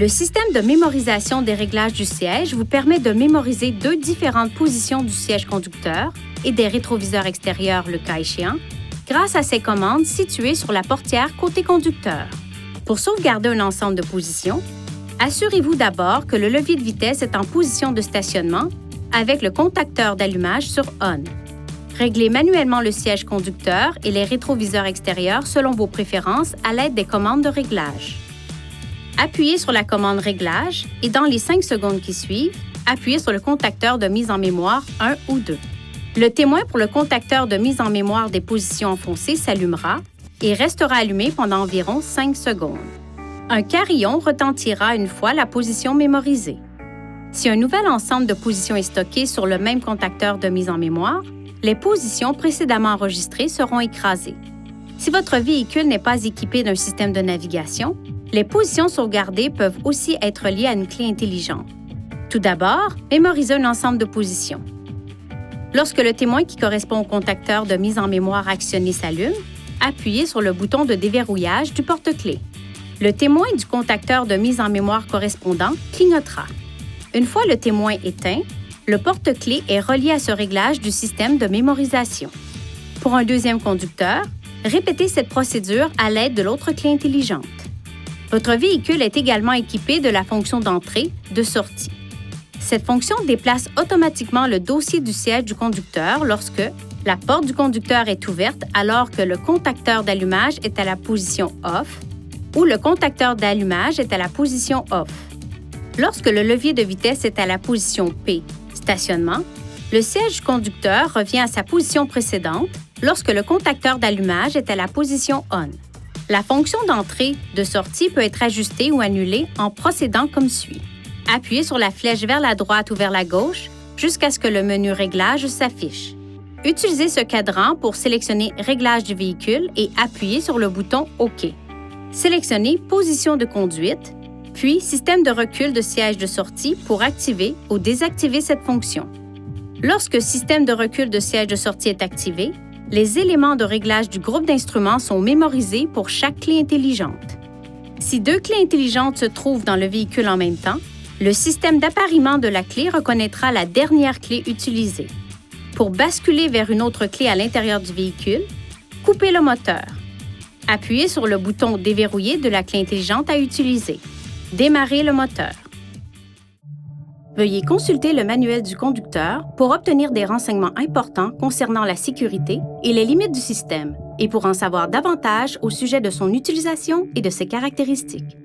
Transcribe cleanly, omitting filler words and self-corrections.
Le système de mémorisation des réglages du siège vous permet de mémoriser deux différentes positions du siège conducteur et des rétroviseurs extérieurs le cas échéant, grâce à ces commandes situées sur la portière côté conducteur. Pour sauvegarder un ensemble de positions, assurez-vous d'abord que le levier de vitesse est en position de stationnement avec le contacteur d'allumage sur ON. Réglez manuellement le siège conducteur et les rétroviseurs extérieurs selon vos préférences à l'aide des commandes de réglage. Appuyez sur la commande Réglage et dans les 5 secondes qui suivent, appuyez sur le contacteur de mise en mémoire 1 ou 2. Le témoin pour le contacteur de mise en mémoire des positions enfoncées s'allumera et restera allumé pendant environ 5 secondes. Un carillon retentira une fois la position mémorisée. Si un nouvel ensemble de positions est stocké sur le même contacteur de mise en mémoire, les positions précédemment enregistrées seront écrasées. Si votre véhicule n'est pas équipé d'un système de navigation, les positions sauvegardées peuvent aussi être liées à une clé intelligente. Tout d'abord, mémorisez un ensemble de positions. Lorsque le témoin qui correspond au contacteur de mise en mémoire actionné s'allume, appuyez sur le bouton de déverrouillage du porte-clés. Le témoin du contacteur de mise en mémoire correspondant clignotera. Une fois le témoin éteint, le porte-clés est relié à ce réglage du système de mémorisation. Pour un deuxième conducteur, répétez cette procédure à l'aide de l'autre clé intelligente. Votre véhicule est également équipé de la fonction d'entrée, de sortie. Cette fonction déplace automatiquement le dossier du siège du conducteur lorsque la porte du conducteur est ouverte alors que le contacteur d'allumage est à la position off ou le contacteur d'allumage est à la position off. Lorsque le levier de vitesse est à la position P, stationnement, le siège du conducteur revient à sa position précédente lorsque le contacteur d'allumage est à la position on. La fonction d'entrée, de sortie peut être ajustée ou annulée en procédant comme suit. Appuyez sur la flèche vers la droite ou vers la gauche jusqu'à ce que le menu Réglage s'affiche. Utilisez ce cadran pour sélectionner Réglage du véhicule et appuyez sur le bouton OK. Sélectionnez Position de conduite, puis Système de recul de siège de sortie pour activer ou désactiver cette fonction. Lorsque Système de recul de siège de sortie est activé, les éléments de réglage du groupe d'instruments sont mémorisés pour chaque clé intelligente. Si deux clés intelligentes se trouvent dans le véhicule en même temps, le système d'appariement de la clé reconnaîtra la dernière clé utilisée. Pour basculer vers une autre clé à l'intérieur du véhicule, coupez le moteur. Appuyez sur le bouton Déverrouiller de la clé intelligente à utiliser. Démarrez le moteur. Veuillez consulter le manuel du conducteur pour obtenir des renseignements importants concernant la sécurité et les limites du système et pour en savoir davantage au sujet de son utilisation et de ses caractéristiques.